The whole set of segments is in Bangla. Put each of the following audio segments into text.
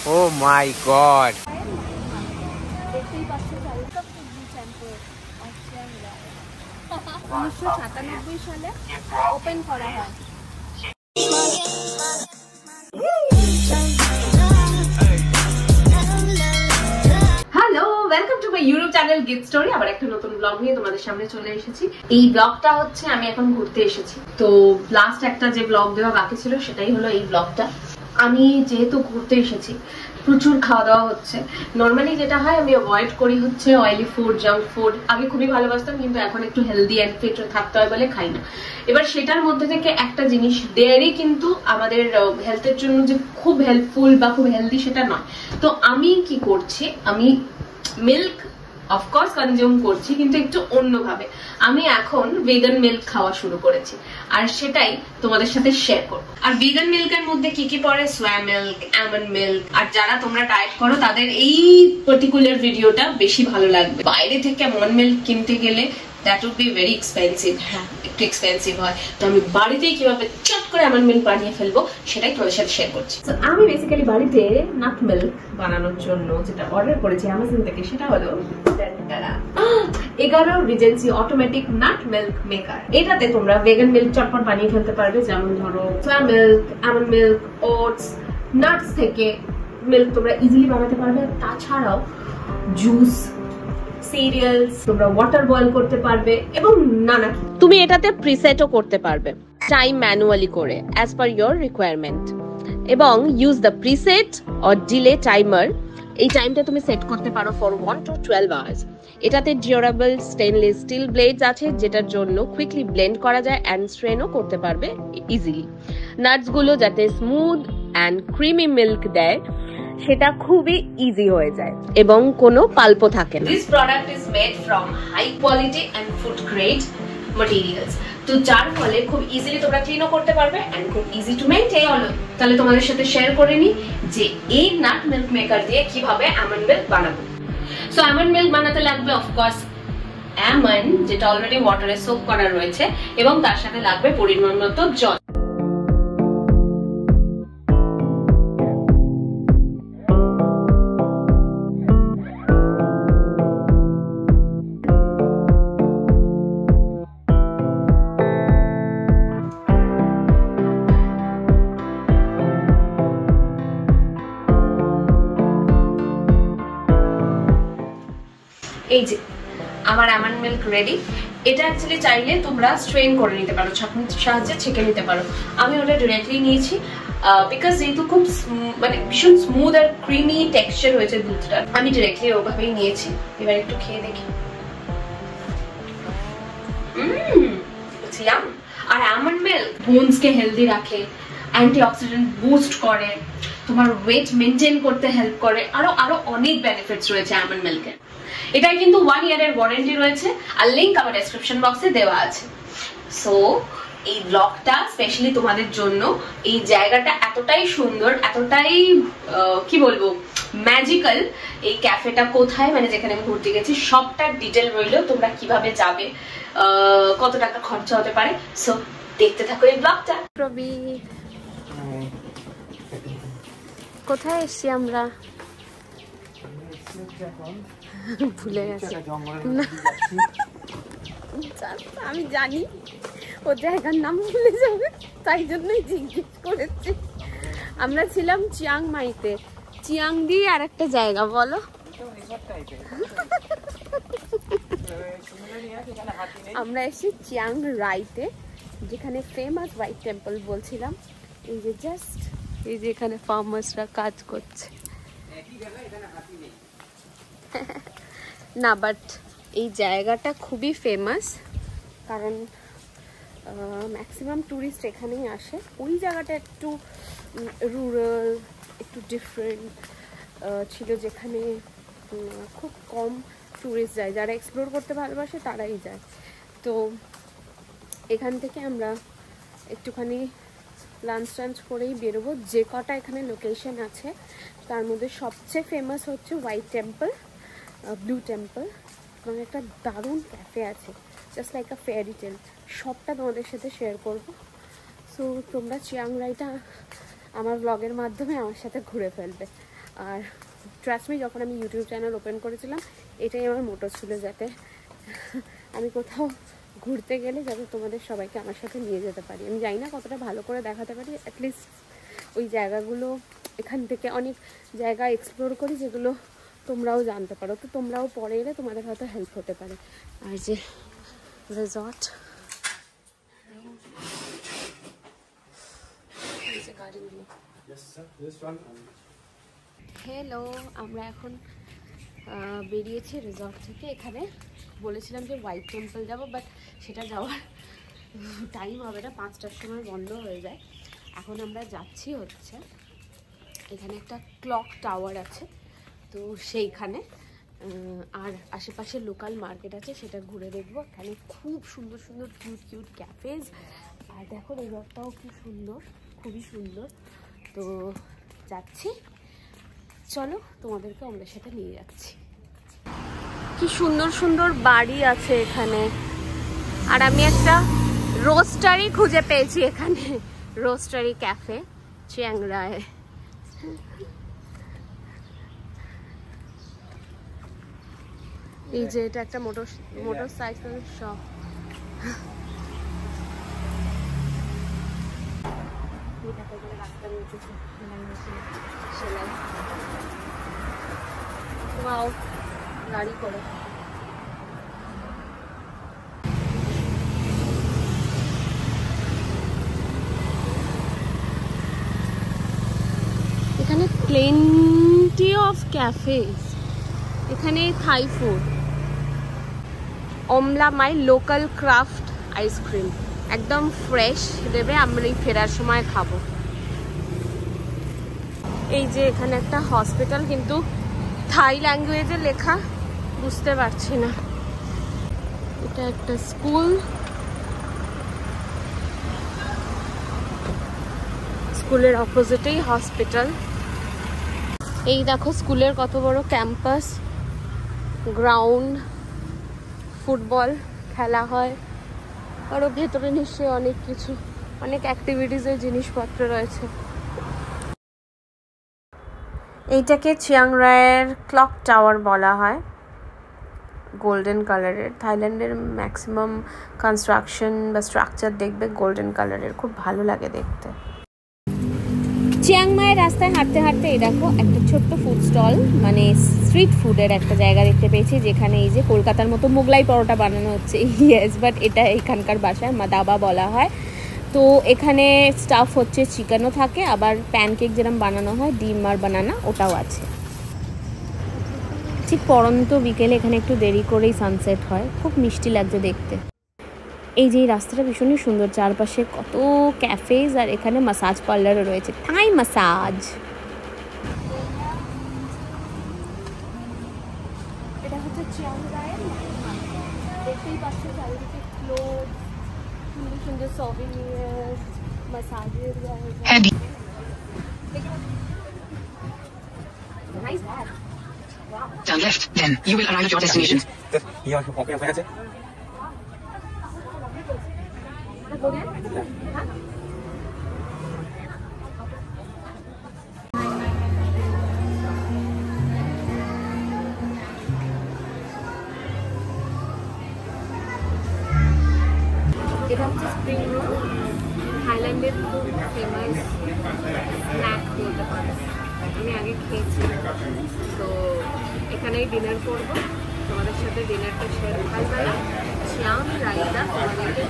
Oh my god. দেখতেই পাচ্ছেন welcome to Blue Temple of Chiang Rai. 1997 সালে ওপেন করা হয়। Hello, welcome to my YouTube channel Gift Story. আবার একটা নতুন ব্লগ নিয়ে তোমাদের সামনে চলে এসেছি। এই ব্লগটা হচ্ছে আমি এখন ঘুরতে এসেছি, তো লাস্ট একটা যে ব্লগ দেওয়া বাকি ছিল সেটাই হলো এই ব্লগটা। আমি যেহেতু ঘুরতে এসেছি, প্রচুর খাওয়া দাওয়া হচ্ছে। নর্মালি যেটা হয় আমি অ্যাভয়েড করি হচ্ছে অয়েলি ফুড, জাঙ্ক ফুড। আগে খুবই ভালোবাসতাম, কিন্তু এখন একটু হেলদি অ্যান্ড ফিট থাকতে হয় বলে খাই না। এবার সেটার মধ্যে থেকে একটা জিনিস, ডেয়ারি কিন্তু আমাদের হেলথের জন্য যে খুব হেল্পফুল বা খুব হেলদি সেটা নয়। তো আমি কি করছি, আমি মিল্ক অফকোর্স কনজিউম করছি, কিন্তু একটু অন্যভাবে। আমি এখন ভেগান মিল্ক খাওয়া শুরু করেছি, আর সেটাই তোমাদের সাথে শেয়ার করব। আর ভেগান মিল্কের মধ্যে কি কি পড়ে, সোয়া মিল্ক, আমন্ড মিল্ক। আর যারা তোমরা ডায়েট করো তাদের এই পার্টিকুলার ভিডিওটা বেশি ভালো লাগবে। বাইরে থেকে আমন্ড মিল্ক কিনতে গেলে that would be very expensive. হ্যাঁ, একটু এক্সপেন্সিভ হয়। তো আমি বাড়িতেই কিভাবে চট করে আমন্ড মিল্ক বানিয়ে ফেলবো সেটাই তোমাদের সাথে শেয়ার করছি। তো আমি বেসিক্যালি বাড়িতে নাট মিল্ক বানানোর জন্য যেটা অর্ডার করেছি অ্যামাজন থেকে, সেটা হলো 11 regency automatic nut milk maker. এটাতে তোমরা ভেগান মিল্ক চটপট বানিয়ে ফেলতে পারবে। যেমন ধরো soya milk, almond milk, oats, nuts থেকে মিল্ক তোমরা ইজিলি বানাতে পারবে। তাছাড়াও জুস, সিরিয়ালস, তোমরা ওয়াটার বয়েল করতে পারবে এবং নানা। তুমি এটাতে প্রিসেটও করতে পারবে টাইম ম্যানুয়ালি করে অ্যাজ পার ইয়োর রিকোয়ারমেন্ট, এবং use the preset or delay timer. এই টাইমটা তুমি সেট করতে পারো ফর 1 to 12 আওয়ার্স। এটাতে ডিউরেবল স্টেনলেস স্টিল ব্লেডস আছে, যেটার জন্য কুইকলি ব্লেন্ড করা যায় অ্যান্ড স্ট্রেনও করতে পারবে ইজিলি। নাটস গুলো যাতে স্মুথ অ্যান্ড ক্রিমি মিল্ক দেয় সেটা খুবই ইজি হয়ে যায়, এবং কোনো পাল্পও থাকে না। This product is made from high quality and food grade materials, তো যার ফলে খুব ইজিলি তোমরা ক্লিনও করতে পারবে এন্ড খুব ইজি টু মেইনটেইন। তাহলে তোমাদের সাথে শেয়ার করে নি যে এই নাট মিল্ক মেকার দিয়ে কিভাবে আমন্ড মিল্ক বানাবো। সো আমন্ড মিল্ক বানাতে লাগবে অফকোর্স আমন্ড, যেটা অলরেডি ওয়াটারে সোক করা রয়েছে, এবং তার সাথে লাগবে পরিমাণ মতো জল। এই যে আমার আমন্ড মিল্ক রেডি। এটা অ্যাকচুয়ালি চাইলে তোমরা স্ট্রেন করে নিতে পারো, ছাঁকনির সাহায্যে ছেঁকে নিতে পারো। আমি ওটা ডিরেক্টলি নিয়েছি বিকজ যেহেতু খুব মানে ভীষণ স্মুথ আর ক্রিমি টেক্সচার হয়েছে দুধটা, আমি ডিরেক্টলি ওভাবেই নিয়েছি। এবার একটু খেয়ে দেখি। আর আমন্ড মিল্ক বোনস কে হেলদি রাখে, অ্যান্টিঅক্সিডেন্ট বুস্ট করে, তোমার ওয়েট মেনটেন করতে হেল্প করে, আরো অনেক বেনিফিটস রয়েছে আমন্ড মিল্কের। এটাই কিন্তু 1 ইয়ারের ওয়ারেন্টি রয়েছে, আর লিংক আমার ডেসক্রিপশন বক্সে দেওয়া আছে। সো এই ব্লগটা স্পেশালি তোমাদের জন্য। এই জায়গাটা এতটাই সুন্দর, এতটাই কি বলবো ম্যাজিক্যাল। এই ক্যাফেটা কোথায়, মানে যেখানে আমি ঘুরতে গেছি, সবটার ডিটেল রইলো। তোমরা কিভাবে যাবে, কত টাকা খরচা হতে পারে। সো দেখতে থাকো এই ব্লগটা। প্রবি, কোথায় এসছি আমরা? ভুলে গেছি, আমি জানি ও জায়গার নাম ভুলে যাবে, তাই জন্যই জিজ্ঞেস করেছি। আমরা ছিলাম চিয়াং মাইতে। চিয়াং দিয়ে আর একটা জায়গা বলো। আমরা এসেছি চিয়াং রাইতে, যেখানে ফেমাস হোয়াইট টেম্পল বলছিলাম। এই যে জাস্ট এই যে এখানে ফার্মার্সরা কাজ করছে না, বাট এই জায়গাটা খুবই ফেমাস, কারণ ম্যাক্সিমাম ট্যুরিস্ট এখানেই আসে। ওই জায়গাটা একটু রুরাল, একটু ডিফারেন্ট ছিল, যেখানে খুব কম ট্যুরিস্ট যায়। যারা এক্সপ্লোর করতে ভালোবাসে তারাই যায়। তো এখান থেকে আমরা একটুখানি লাঞ্চ টাঞ্চ করেই বেরোবো। যে কটা এখানে লোকেশন আছে তার মধ্যে সবচেয়ে ফেমাস হচ্ছে হোয়াইট টেম্পল, ব্লু টেম্পল, এবং একটা দারুণ ক্যাফে আছে, জাস্ট লাইক আ ফেয়ারি টেল। সবটা তোমাদের সাথে শেয়ার করব। সো তোমরা চিয়াং রাইটা আমার ব্লগের মাধ্যমে আমার সাথে ঘুরে ফেলবে। আর ট্রাস্ট মি, যখন আমি ইউটিউব চ্যানেল ওপেন করেছিলাম এটাই আমার মোটো ছিল, যাতে আমি কোথাও ঘুরতে গেলে যাতে তোমাদের সবাইকে আমার সাথে নিয়ে যেতে পারি। আমি জানি না কতটা ভালো করে দেখাতে পারি, অ্যাটলিস্ট ওই জায়গাগুলো এখান থেকে অনেক জায়গা এক্সপ্লোর করি যেগুলো তোমরাও জানতে পারো, তো তোমরাও পরে এলে তোমাদের হয়তো হেল্প হতে পারে। আর যে রিসর্ট, হ্যালো, আমরা এখন বেরিয়েছি রিসর্ট থেকে। এখানে বলেছিলাম যে হোয়াইট টেম্পল যাব, বাট সেটা যাওয়ার টাইম হবে না, 5টার সময় বন্ধ হয়ে যায়। এখন আমরা যাচ্ছি হচ্ছে এখানে একটা ক্লক টাওয়ার আছে, তো সেইখানে আর আশেপাশে লোকাল মার্কেট আছে, সেটা ঘুরে দেখবো। এখানে খুব সুন্দর সুন্দর কিউট কিউট ক্যাফেজ, আর দেখো রিসর্টটাও খুব সুন্দর, খুবই সুন্দর। তো যাচ্ছি, চলো তোমাদেরকে আমাদের সাথে নিয়ে যাচ্ছি। কি সুন্দর সুন্দর বাড়ি আছে এখানে, আর আমি একটা রোস্টারি খুঁজে পেয়েছি এখানে, রোস্টারি ক্যাফে চিয়াং রায়। এই যে এটা একটা মোটরসাইকেল শপ। গাড়ি করে এখানে প্লেন্টি অফ ক্যাফেজ। এখানে থাই ফুড, অমলা মাই লোকাল ক্রাফট আইসক্রিম, একদম ফ্রেশ দেবে, আমরা এই ফেরার সময় খাবো। এই যে এখানে একটা হসপিটাল, কিন্তু থাই ল্যাঙ্গুয়েজে লেখা, বুঝতে পারছি না। এটা একটা স্কুল, স্কুলের অপোজিটেই হসপিটাল। এই দেখো স্কুলের কত বড় ক্যাম্পাস, গ্রাউন্ড, ফুটবল খেলা হয়, আরও ভেতরে নিশ্চয়ই অনেক কিছু, অনেক অ্যাক্টিভিটিসের জিনিসপত্র রয়েছে। এইটাকে চিয়াং রায়ের ক্লক টাওয়ার বলা হয়, গোল্ডেন কালারের। থাইল্যান্ডের ম্যাক্সিমাম কনস্ট্রাকশন বা স্ট্রাকচার দেখবে গোল্ডেন কালারের, খুব ভালো লাগে দেখতে। চিয়াং মায়ের রাস্তায় হাঁটতে হাঁটতে এই দেখো একটা ছোট্ট ফুড স্টল, মানে স্ট্রিট ফুডের একটা জায়গা দেখতে পেয়েছি, যেখানে এই যে কলকাতার মতো মোগলাই পরোটা বানানো হচ্ছে। ইয়েস, বাট এটা এখানকার ভাষায় দাবা বলা হয়। তো এখানে স্টাফ হচ্ছে চিকেনও থাকে, আবার প্যানকেক যেরকম বানানো হয় ডিম আর বানানা, ওটাও আছে। ঠিক পরন্ত বিকেলে এখানে একটু দেরি করেই সানসেট হয়, খুব মিষ্টি লাগছে দেখতে। এই যে রাস্তাটা ভীষণই সুন্দর, চারপাশে কত ক্যাফেজ, আর এখানে মাসাজ পার্লারও রয়েছে, থাই মাসাজ। এটা হচ্ছে চিয়াং রায়ের, দেখতেই পাচ্ছ চারিদিকে ক্লোথ, সুন্দর সুন্দর সভিনিয়ার, মাসাজের জায়গা। Nice bag. Wow. Turn left, then you will arrive at your destination. এটা হচ্ছে স্প্রিং রোল, থাইল্যান্ডের খুব ফেমাস স্ন্যাক বলতে পারে। আমি আগে খেয়েছি, তো এখানেই ডিনার করবো, তোমাদের সাথে ডিনারটা শেয়ার। সকালবেলা চিয়াং রাইটা তোমাদেরকে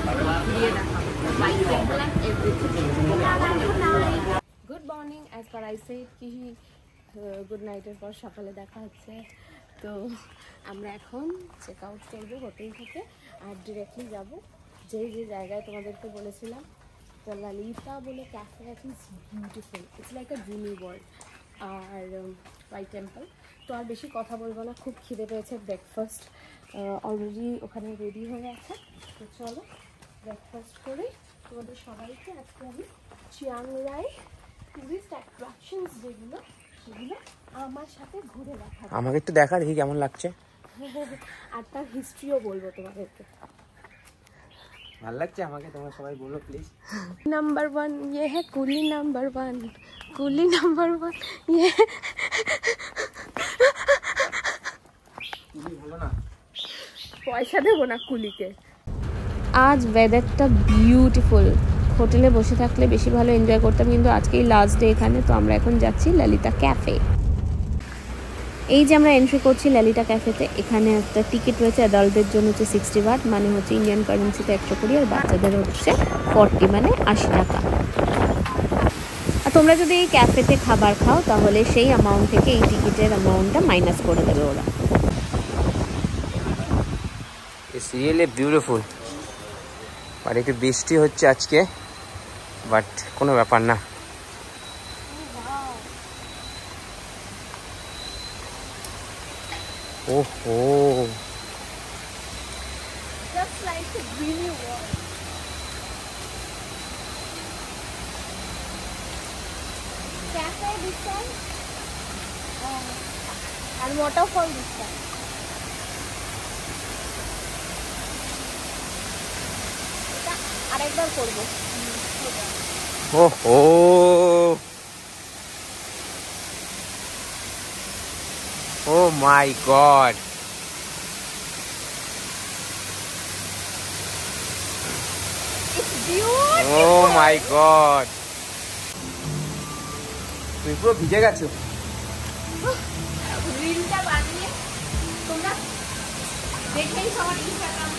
দিয়ে দেখাবো, white temple and everything. Good morning, as per I said কি গুড নাইটের পর সকালে দেখা হচ্ছে। তো আমরা এখন চেক আউট করবো হোটেল থেকে, আর ডিরেক্টলি যাব যে জায়গায় তোমাদেরকে বলেছিলাম, তো লালিতা বলে ক্যাফে আছে, it's beautiful, it's like a dreamy world. আর হোয়াইট টেম্পল। তো আর বেশি কথা বলবো না, খুব খিদে পেয়েছে। ব্রেকফাস্ট অলরেডি ওখানে রেডি হয়ে আছে, তো চলো ব্রেকফাস্ট করে তোমাদের সবাইকে আজকে আমি চিয়াং রায় টুরিস্ট অ্যাট্রাকশনস যেগুলো, সেগুলো আমার সাথে ঘুরে দেখাবো। আমাকে একটু দেখা, দেখি কেমন লাগছে, আর তার হিস্ট্রিও বলবো তোমাদেরকে। ভালো লাগছে আমাকে, তোমরা সবাই বলো প্লিজ। नंबर 1 ये है कुली नंबर 1, कुली नंबर 1 ये ভালো না, পয়সা দেবো না কুলিকে। আজ ওয়েদারটা বিউটিফুল, হোটেলে বসে থাকলে বেশি ভালো এনজয় করতাম, কিন্তু আজকেই লাস্ট ডে এখানে। তো আমরা এখন যাচ্ছি ললিতা ক্যাফে। এই যে আমরা এন্ট্রি করছি ললিতা ক্যাফেতে, এখানে একটা টিকিট রয়েছে। অ্যাডাল্টদের জন্য হচ্ছে 60 বাট, মানে হচ্ছে ইন্ডিয়ান কারেন্সিতে 120, আর বাচ্চাদের হচ্ছে 40 মানে 80 টাকা। আর তোমরা যদি এই ক্যাফেতে খাবার খাও তাহলে সেই অ্যামাউন্ট থেকে এই টিকিটের অ্যামাউন্টটা মাইনাস করে দেবে ওরা। It's really beautiful. আর একটু বৃষ্টি হচ্ছে আজকে, বাট কোনো ব্যাপার না। ওহো, Just like the dreamy world. Cafe this time, and waterfall this time. এটা আরেকবার করব। ওহো, oh my god, It's beautiful. oh my god, তুমি পুরো ভিজে গেছো। রিলটা বানিয়ে তোমরা দেখেই সবার ইনস্টাগ্রাম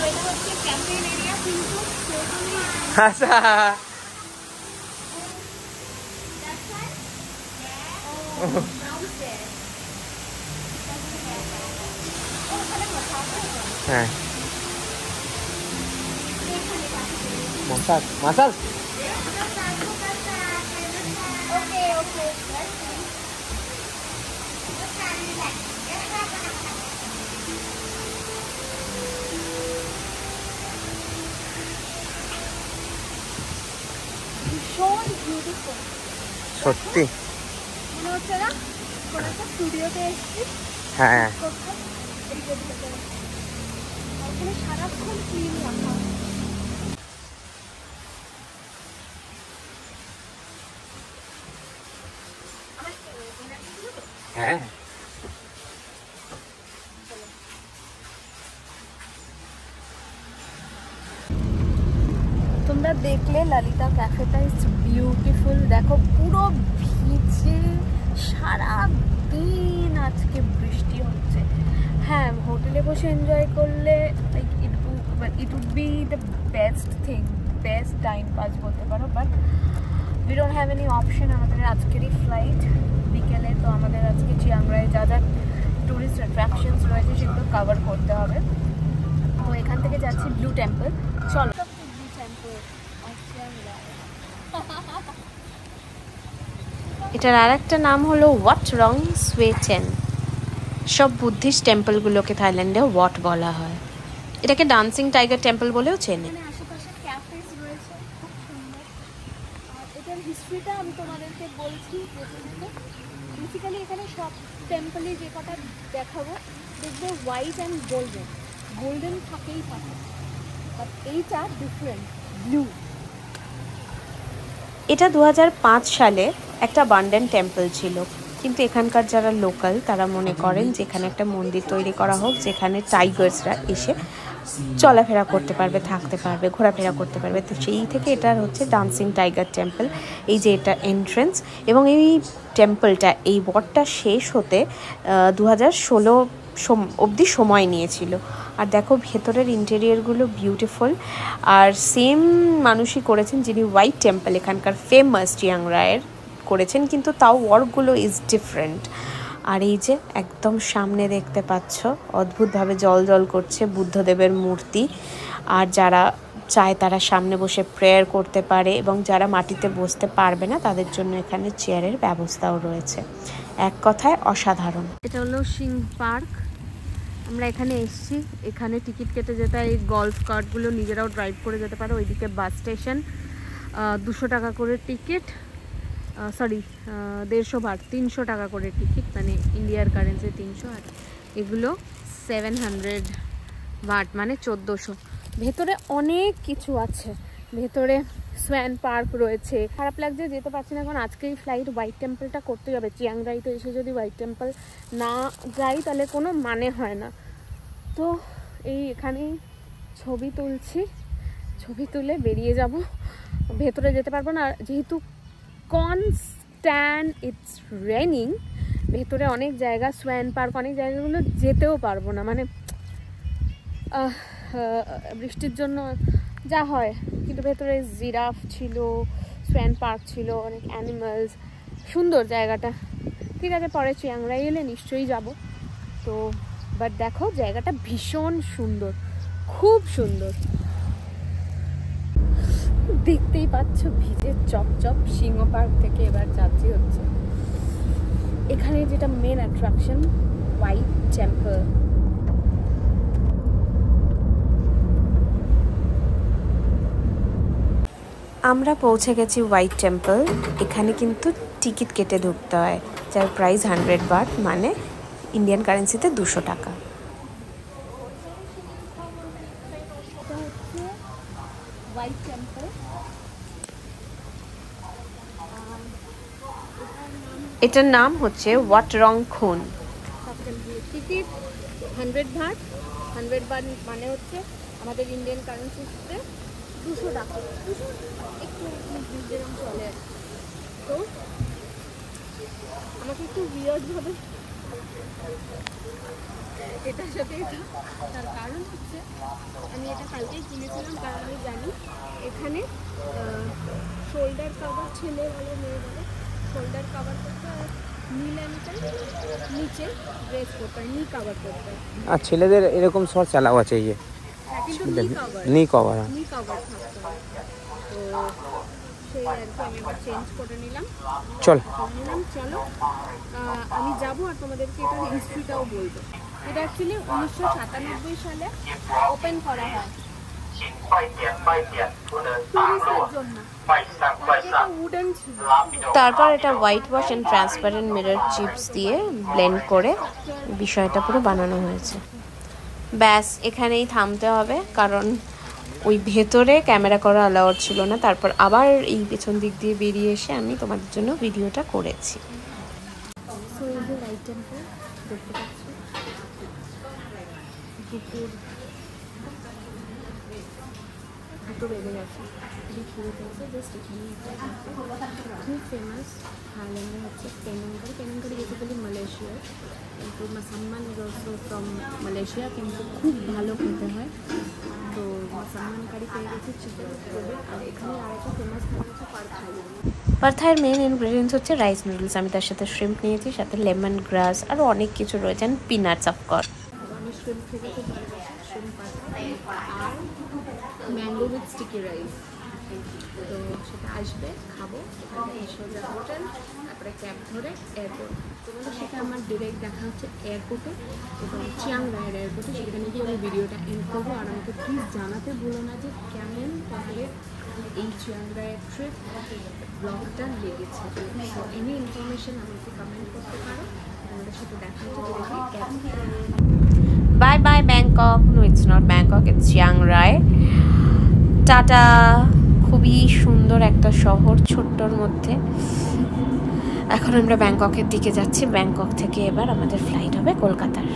এটা হচ্ছে ক্যাফে এরিয়া, কিন্তু আচ্ছা, হ্যাঁ, মাসাজ মাসাজ। Okay, okay. ভীষণ বিউটিফুল। সত্যি, মনে হচ্ছে না কোন একটা স্টুডিওতে এসেছি। হ্যাঁ, ওখানে সারাক্ষণ ক্লিন রাখা। হ্যাঁ, তোমরা দেখলে ললিতা ক্যাফেটা, ইটস বিউটিফুল। দেখো পুরো ভিজে সারা দিন, আজকে বৃষ্টি হচ্ছে। হ্যাঁ, হোটেলে বসে এনজয় করলে like it would be the best thing, best time pass বলতে পারো, but we don't have any option. আমাদের আজকেরই ফ্লাইট বিকেলে, তো আমাদের আজকে চিয়াংরাই যা যা টুরিস্ট অ্যাট্রাকশনস রয়েছে সেগুলো কভার করতে হবে। তো এখান থেকে যাচ্ছি ব্লু টেম্পল। চলো, এটার আর একটা নাম হলো ওয়াট রং সোয়েচেন। সব বুদ্ধিস্ট টেম্পলগুলোকে থাইল্যান্ডে ওয়াট বলা হয়। এটাকে ডান্সিং টাইগার টেম্পল বলেও চেনে। আশেপাশে ক্যাফেস রয়েছে খুব সুন্দর। আর এটার হিস্ট্রিটা আমি তোমাদেরকে বলছি। বেসিক্যালি এখানে সব টেম্পলে যে কটা দেখাবো দেখবে হোয়াইট অ্যান্ড গোল্ডেন, গোল্ডেন থাকেই থাকে, বাট এইটা ডিফারেন্ট, ব্লু। এটা 2005 সালে একটা বান্ডেন টেম্পল ছিল, কিন্তু এখানকার যারা লোকাল তারা মনে করেন যে এখানে একটা মন্দির তৈরি করা হোক, যেখানে টাইগার্সরা এসে চলাফেরা করতে পারবে, থাকতে পারবে, ঘোরাফেরা করতে পারবে। তো সেই থেকে এটার হচ্ছে ডান্সিং টাইগার টেম্পল। এই যে এটা এন্ট্রেন্স, এবং এই টেম্পলটা, এই ওয়াটটা শেষ হতে 2016 অবধি সময় নিয়েছিল। আর দেখো ভেতরের ইন্টেরিয়রগুলো বিউটিফুল। আর সেম মানুষই করেছেন যিনি হোয়াইট টেম্পল এখানকার ফেমাস চিয়াংরাইয়ের করেছেন, কিন্তু তাও ওয়ার্কগুলো ইজ ডিফারেন্ট। আর এই যে একদম সামনে দেখতে পাচ্ছ অদ্ভুতভাবে জল জল করছে বুদ্ধদেবের মূর্তি। আর যারা চায় তারা সামনে বসে প্রেয়ার করতে পারে, এবং যারা মাটিতে বসতে পারবে না তাদের জন্য এখানে চেয়ারের ব্যবস্থাও রয়েছে। এক কথায় অসাধারণ। এটা হলো সিং পার্ক। আমরা এখানে এসেছি, এখানে টিকিট কেটে যেটা এই গল্ফ কার্টগুলো নিজেরাও ড্রাইভ করে যেতে পারো। ওইদিকে বাস স্টেশন, 200 টাকা করে টিকিট, সরি 150 বাট, 300 টাকা করে টিকিট, মানে ইন্ডিয়ার কারেন্সি 300। আর এগুলো 700 বাট মানে 1400। ভেতরে অনেক কিছু আছে, ভেতরে সোয়ান পার্ক রয়েছে। খারাপ লাগছে যেতে পারছি না, কারণ আজকেই ফ্লাইট হোয়াইট টেম্পলটা করতে যাবে। চিয়াং রাইতে এসে যদি হোয়াইট টেম্পল না যাই তাহলে কোনো মানে হয় না। তো এই এখানেই ছবি তুলছি, ছবি তুলে বেরিয়ে যাব। ভেতরে যেতে পারবো না যেহেতু কনস্ট্যান্ট ইটস রেনিং। ভেতরে অনেক জায়গা, সোয়ান পার্ক অনেক জায়গাগুলো যেতেও পারবো না, মানে বৃষ্টির জন্য যা হয়। কিন্তু ভেতরে জিরাফ ছিল, সোয়ান পার্ক ছিল, অনেক অ্যানিমালস, সুন্দর জায়গাটা। ঠিক আছে, পরে চিয়াং রাই এলে নিশ্চয়ই যাব। তো বাট দেখো জায়গাটা ভীষণ সুন্দর, খুব সুন্দর। দেখতেই পাচ্ছ ভিজে চপচপ। সিংহ পার্ক থেকে এবার যাচ্ছি হচ্ছে এখানে যেটা মেন অ্যাট্রাকশন, হোয়াইট টেম্পল। আমরা পৌঁছে গেছি হোয়াইট টেম্পল। এখানে কিন্তু টিকিট কেটে ঢুকতে হয়, যার প্রাইস 100 বাট মানে ইন্ডিয়ান কারেন্সিতে 200 টাকা। হোয়াইট টেম্পল, এটার নাম হচ্ছে ওয়াট রং খুন। Ticket 100 but. 100 বাট মানে হচ্ছে আমাদের ইন্ডিয়ান কারেন্সিতে 200 টাকা। 200 একটু যেরকম চলে। তো আমাকে একটু উইয়ার্ডভাবে এটার সাথে এটা, তার কারণ হচ্ছে আমি এটা কালকেই কিনেছিলাম, কারণ আমি জানি এখানে শোল্ডার কভার, ছেলে বলে মেয়ে বলে, শোল্ডার কভার করতে হয়, নি লেন্থের নিচে ড্রেস করতে হয়, নি কভার করতে হয়। আর ছেলেদের এরকম শর্ট চালাও আছে, ইয়ে কিন্তু নি কভার নি কভার থাকতে হয়। তো সেই আর কি আমি আবার চেঞ্জ করে নিলাম। চল চলো আমি যাবো আর তোমাদেরকে এটার হিস্ট্রিটাও বলবো। এটা অ্যাকচুয়ালি 1997 সালে ওপেন করা হয় টুরিস্টের জন্য। এটা উডেন ছিল। তারপর এটা white wash and transparent mirror chips দিয়ে ব্লেন্ড করে বিষয়টা পুরো বানানো হয়েছে। ব্যাস এখানেই থামতে হবে, কারণ ওই ভেতরে ক্যামেরা করা অ্যালাউড ছিল না। তারপর আবার এই পেছন দিক দিয়ে বেরিয়ে এসে আমি তোমাদের জন্য ভিডিওটা করেছি। সো এই যে হোয়াইট টেম্পল দেখতে পাচ্ছি, দুটো বেজে গেছে, খিদে পেয়েছে। জাস্ট এখানে খুব ফেমাস থাইল্যান্ডে হচ্ছে পেনাং কারি বেসিক্যালি মালয়েশিয়ার, কিন্তু মাসাম্মান ইজ অলসো ফ্রম মালয়েশিয়া, কিন্তু খুব ভালো খেতে হয়। তো মাসাম্মান কারি পেয়ে গেছে চিকেন করে। আর এখানে আরেকটা ফেমাস খাবার হচ্ছে পারথাই। পারথাইয়ের মেন ইনগ্রেডিয়েন্টস হচ্ছে রাইস নুডলস। আমি তার সাথে শ্রিম্প নিয়েছি, সাথে লেমন গ্রাস, আরও অনেক কিছু রয়েছে, অ্যান্ড পিনাটস অফকোর্স। আমি শ্রিম্প থেকে খুব ভালোবাসি, শ্রিম্প পারথাই আর ম্যাঙ্গো উইথ স্টিকি রাইস। তো সেটা আসবে, খাবো। এখানে সোজা হোটেল, তারপরে ক্যাব ধরে এয়ারপোর্ট। তোমাদের সাথে আমার ডিরেক্ট দেখা হচ্ছে এয়ারপোর্টে, এবং চিয়াং রায়ের এয়ারপোর্টে। সেখানে গিয়ে আমি ভিডিওটা এন্ড করবো। আর আমাকে প্লিজ জানাতে ভুলো না যে কেমন তোমাদের এই চিয়াং রায়ের ট্রিপ ব্লগটা লেগেছে। সো এনি ইনফরমেশন আমাকে কমেন্ট করতে পারো। তোমাদের সাথে দেখা হচ্ছে directly. Bye bye Bangkok. No it's not Bangkok, it's Chiang Rai. Tata. খুবই সুন্দর একটা শহর, ছোট্টর মধ্যে। এখন আমরা ব্যাংককের দিকে যাচ্ছি। ব্যাংকক থেকে এবার আমাদের ফ্লাইট হবে কলকাতার।